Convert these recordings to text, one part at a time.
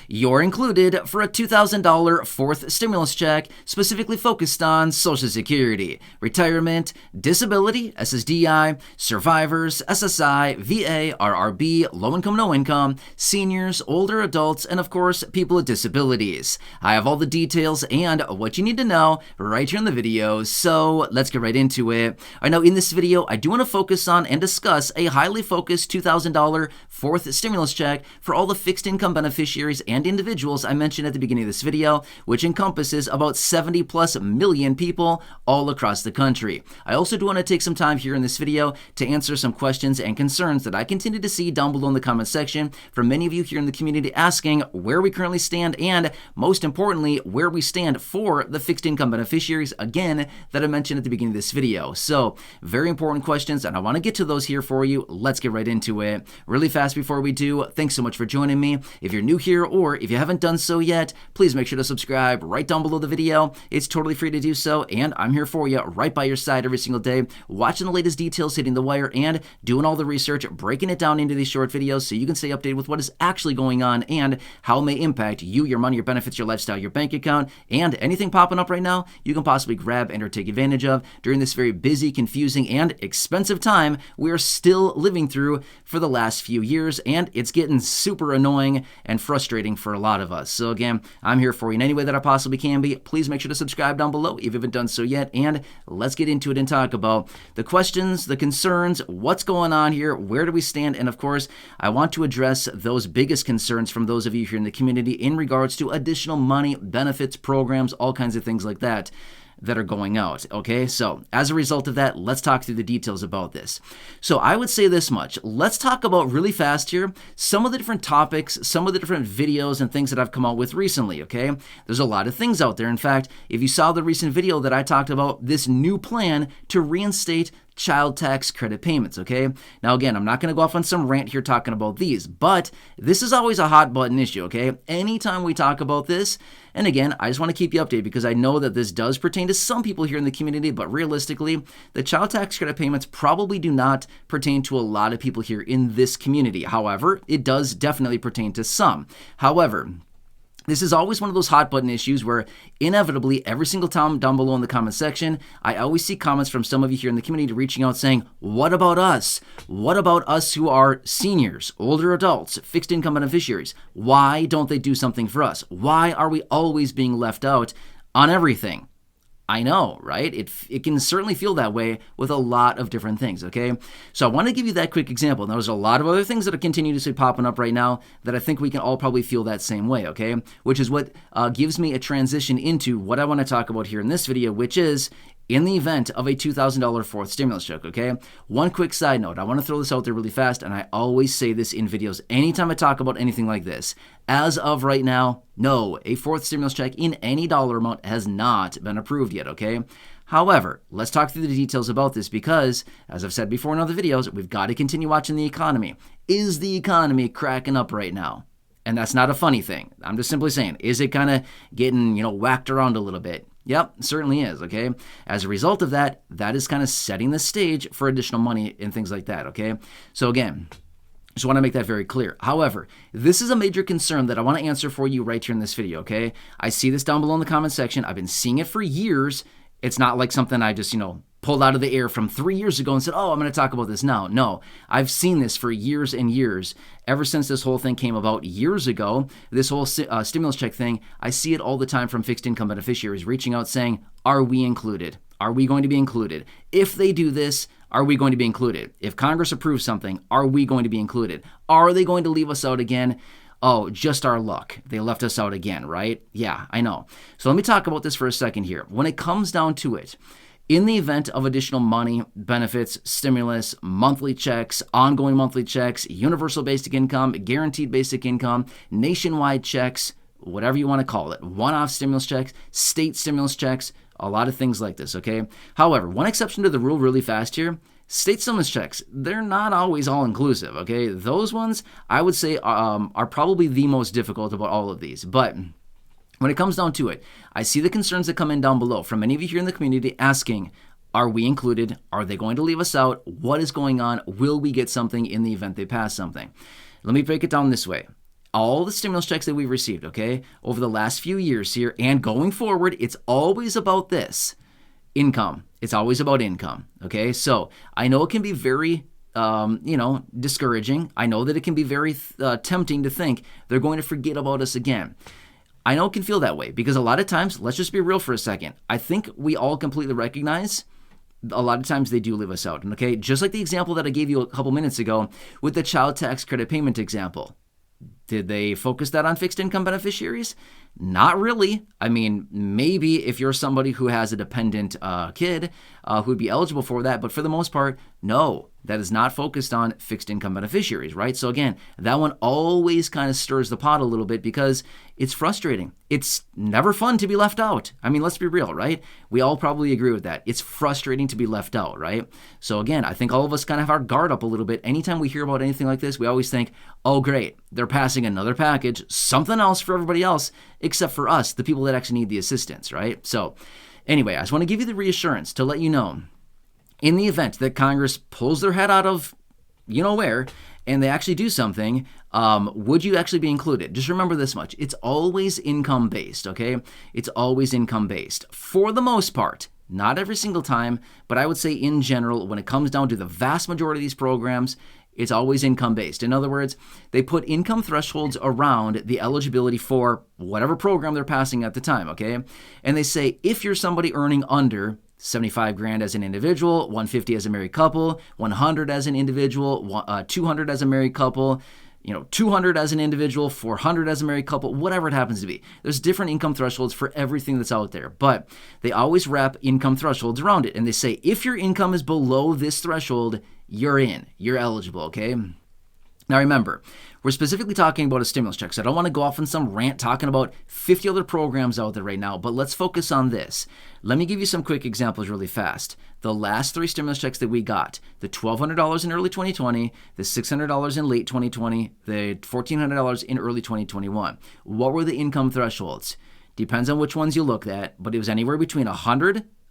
You're included for a $2,000 fourth stimulus check specifically focused on Social Security, retirement, disability, SSDI, survivors, SSI, VA, RRB, low income, no income, seniors, older adults, and of course, people with disabilities. I have all the details and what you need to know right here in the video, so let's get right into it. I know in this video, I do want to focus on and discuss a highly focused $2,000 fourth stimulus check for all the fixed income beneficiaries and individuals I mentioned at the beginning of this video, which encompasses about 70 plus million people all across the country. I also do want to take some time here in this video to answer some questions and concerns that I continue to see down below in the comment section from many of you here in the community asking where we currently stand and, most importantly, where we stand for the fixed income beneficiaries, again, that I mentioned at the beginning of this video. So, very important questions, and I want to get to those here for you. Let's get right into it. Really fast before we do, thanks so much for joining me. If you're new here or if you haven't done so yet, please make sure to subscribe right down below the video. It's totally free to do so, and I'm here for you right by your side every single day, watching the latest details hitting the wire and doing all the research, breaking it down into these short videos so you can stay updated with what is actually going on and how it may impact you, your money, your benefits, your lifestyle, your bank account, and anything popping up right now you can possibly grab and or take advantage of during this very busy, confusing, and expensive time we're still living through for the last few years, and it's getting super annoying and frustrating for a lot of us. So again, I'm here for you in any way that I possibly can be. Please make sure to subscribe down below if you haven't done so yet, and let's get into it and talk about the questions, the concerns, what's going on here, where do we stand, and of course, I want to address those biggest concerns from those of you here in the community in regards to additional money, benefits, programs, all kinds of things like that are going out, okay? So as a result of that, let's talk through the details about this. So I would say this much. Let's talk about really fast here some of the different topics, some of the different videos and things that I've come out with recently, okay? There's a lot of things out there. In fact, if you saw the recent video that I talked about this new plan to reinstate child tax credit payments, okay? Now again, I'm not going to go off on some rant here talking about these, but this is always a hot button issue, okay? Anytime we talk about this, and again, I just want to keep you updated because I know that this does pertain to some people here in the community, but realistically, the child tax credit payments probably do not pertain to a lot of people here in this community. However, it does definitely pertain to some. However, this is always one of those hot button issues where inevitably every single time down below in the comment section, I always see comments from some of you here in the community reaching out saying, what about us? What about us who are seniors, older adults, fixed income beneficiaries? Why don't they do something for us? Why are we always being left out on everything? I know, right? It can certainly feel that way with a lot of different things, okay? So I want to give you that quick example. And there's a lot of other things that are continuously popping up right now that I think we can all probably feel that same way, okay? Which is what gives me a transition into what I want to talk about here in this video, which is in the event of a $2,000 fourth stimulus check, okay? One quick side note, I want to throw this out there really fast, and I always say this in videos anytime I talk about anything like this. As of right now, no, a fourth stimulus check in any dollar amount has not been approved yet, okay? However, let's talk through the details about this because, as I've said before in other videos, we've got to continue watching the economy. Is the economy cracking up right now? And that's not a funny thing. I'm just simply saying, is it kind of getting, whacked around a little bit? Yep, it certainly is, okay? As a result of that, that is kind of setting the stage for additional money and things like that, okay? So again, just want to make that very clear. However, this is a major concern that I want to answer for you right here in this video, okay? I see this down below in the comment section. I've been seeing it for years. It's not like something I just, pulled out of the air from 3 years ago and said, oh, I'm going to talk about this now. No, I've seen this for years and years. Ever since this whole thing came about years ago, this whole stimulus check thing, I see it all the time from fixed income beneficiaries reaching out saying, are we included? Are we going to be included? If they do this, are we going to be included? If Congress approves something, are we going to be included? Are they going to leave us out again? Oh, just our luck. They left us out again, right? Yeah, I know. So let me talk about this for a second here. When it comes down to it, in the event of additional money, benefits, stimulus, monthly checks, ongoing monthly checks, universal basic income, guaranteed basic income, nationwide checks, whatever you want to call it, one-off stimulus checks, state stimulus checks, a lot of things like this, okay? However, one exception to the rule really fast here, state stimulus checks, they're not always all-inclusive, okay? Those ones, I would say, are probably the most difficult about all of these, but when it comes down to it, I see the concerns that come in down below from many of you here in the community asking, are we included? Are they going to leave us out? What is going on? Will we get something in the event they pass something? Let me break it down this way. all the stimulus checks that we've received, okay, over the last few years here and going forward, it's always about this, income. It's always about income, okay? So I know it can be very discouraging. I know that it can be very tempting to think they're going to forget about us again. I know it can feel that way because a lot of times, let's just be real for a second. I think we all completely recognize a lot of times they do leave us out. Okay, just like the example that I gave you a couple minutes ago with the child tax credit payment example. Did they focus that on fixed income beneficiaries? Not really. I mean, maybe if you're somebody who has a dependent kid who would be eligible for that, but for the most part, no, that is not focused on fixed income beneficiaries, right? So again, that one always kind of stirs the pot a little bit because it's frustrating. It's never fun to be left out. I mean, let's be real, right? We all probably agree with that. It's frustrating to be left out, right? So again, I think all of us kind of have our guard up a little bit. Anytime we hear about anything like this, we always think, oh, great, they're passing another package, something else for everybody else, except for us, the people that actually need the assistance, right? So anyway, I just want to give you the reassurance to let you know, in the event that Congress pulls their head out of where and they actually do something, would you actually be included? Just remember this much. It's always income based, okay? It's always income based for the most part. Not every single time, but I would say in general, when it comes down to the vast majority of these programs, it's always income-based. In other words, they put income thresholds around the eligibility for whatever program they're passing at the time, okay? And they say if you're somebody earning under 75 grand as an individual, 150 as a married couple, 100 as an individual, 200 as a married couple, 200 as an individual, 400 as a married couple, whatever it happens to be. There's different income thresholds for everything that's out there, but they always wrap income thresholds around it. And they say if your income is below this threshold, you're in, you're eligible, okay? Now remember, we're specifically talking about a stimulus check, so I don't want to go off on some rant talking about 50 other programs out there right now, but let's focus on this. Let me give you some quick examples really fast. The last 3 stimulus checks that we got, the $1,200 in early 2020, the $600 in late 2020, the $1,400 in early 2021. What were the income thresholds? Depends on which ones you look at, but it was anywhere between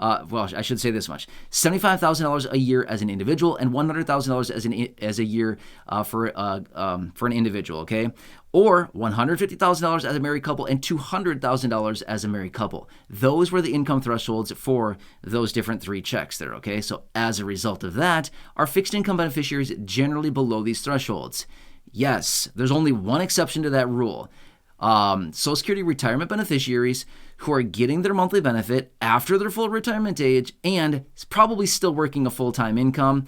I should say this much: $75,000 a year as an individual and $100,000 as a year for an individual, okay? Or $150,000 as a married couple and $200,000 as a married couple. Those were the income thresholds for those different 3 checks there, okay? So as a result of that, are fixed income beneficiaries generally below these thresholds? Yes, there's only one exception to that rule. Social Security retirement beneficiaries who are getting their monthly benefit after their full retirement age and probably still working a full-time income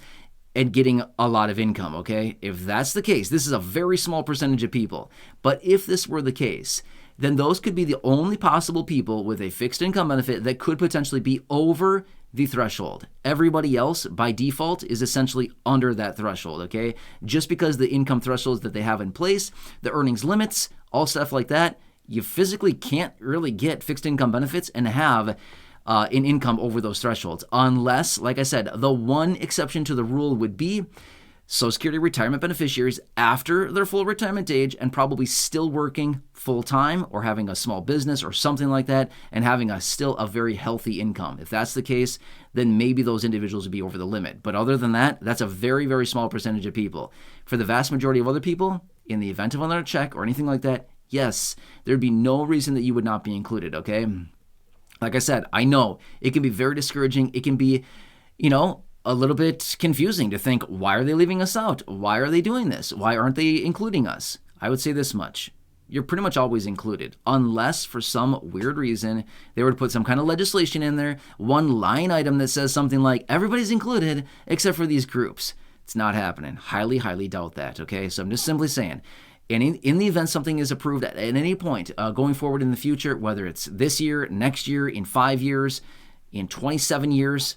and getting a lot of income, okay? If that's the case, this is a very small percentage of people, but if this were the case, then those could be the only possible people with a fixed income benefit that could potentially be over the threshold. Everybody else, by default, is essentially under that threshold, okay? Just because the income thresholds that they have in place, the earnings limits, all stuff like that, you physically can't really get fixed income benefits and have an income over those thresholds. Unless, like I said, the one exception to the rule would be Social Security retirement beneficiaries after their full retirement age and probably still working full-time or having a small business or something like that and having still a very healthy income. If that's the case, then maybe those individuals would be over the limit. But other than that, that's a very, very small percentage of people. For the vast majority of other people, in the event of another check or anything like that, yes, there'd be no reason that you would not be included, okay? Like I said, I know it can be very discouraging. It can be, a little bit confusing to think, why are they leaving us out? Why are they doing this? Why aren't they including us? I would say this much. You're pretty much always included, unless for some weird reason they were to put some kind of legislation in there, one line item that says something like, everybody's included except for these groups. It's not happening. Highly, highly doubt that, okay? So I'm just simply saying, and in the event something is approved at any point going forward in the future, whether it's this year, next year, in 5 years, in 27 years,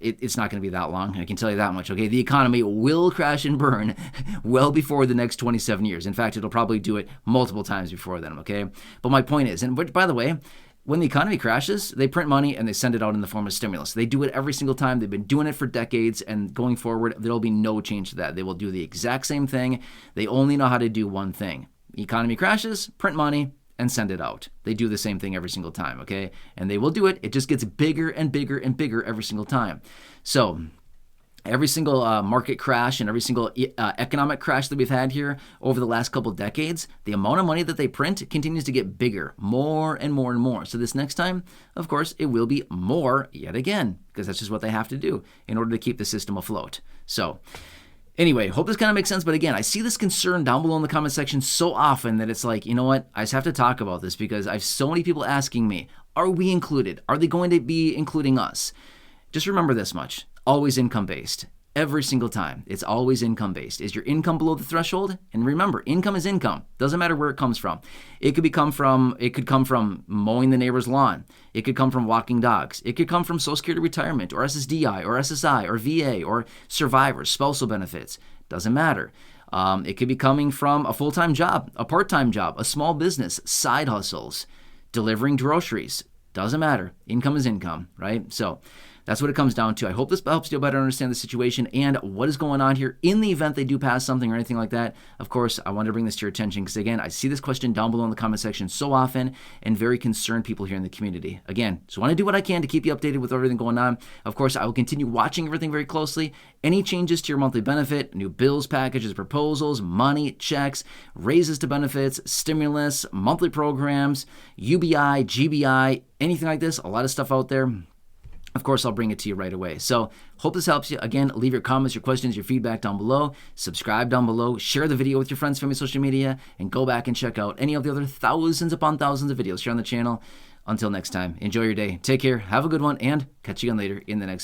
it's not going to be that long. I can tell you that much, okay? The economy will crash and burn well before the next 27 years. In fact, it'll probably do it multiple times before then, okay? But my point is, and by the way, when the economy crashes, they print money and they send it out in the form of stimulus. They do it every single time. They've been doing it for decades, and going forward, there'll be no change to that. They will do the exact same thing. They only know how to do one thing. The economy crashes, print money, and send it out. They do the same thing every single time, okay? And they will do it. It just gets bigger and bigger and bigger every single time. So every single market crash and every single economic crash that we've had here over the last couple decades, the amount of money that they print continues to get bigger, more and more and more. So this next time, of course, it will be more yet again, because that's just what they have to do in order to keep the system afloat. So anyway, hope this kind of makes sense. But again, I see this concern down below in the comment section so often that it's like, you know what? I just have to talk about this because I have so many people asking me, are we included? Are they going to be including us? Just remember this much. Always income-based. Every single time. It's always income-based. Is your income below the threshold? And remember, income is income. Doesn't matter where it comes from. It could come from mowing the neighbor's lawn. It could come from walking dogs. It could come from Social Security retirement or SSDI or SSI or VA or survivors, spousal benefits. Doesn't matter. It could be coming from a full-time job, a part-time job, a small business, side hustles, delivering groceries. Doesn't matter. Income is income, right? So that's what it comes down to. I hope this helps you better understand the situation and what is going on here in the event they do pass something or anything like that. Of course, I wanted to bring this to your attention because, again, I see this question down below in the comment section so often and very concerned people here in the community. Again, so I want to do what I can to keep you updated with everything going on. Of course, I will continue watching everything very closely. Any changes to your monthly benefit, new bills, packages, proposals, money, checks, raises to benefits, stimulus, monthly programs, UBI, GBI, anything like this, a lot of stuff out there. Of course, I'll bring it to you right away. So hope this helps you. Again, leave your comments, your questions, your feedback down below. Subscribe down below. Share the video with your friends, family, social media, and go back and check out any of the other thousands upon thousands of videos here on the channel. Until next time, enjoy your day. Take care. Have a good one, and catch you again later in the next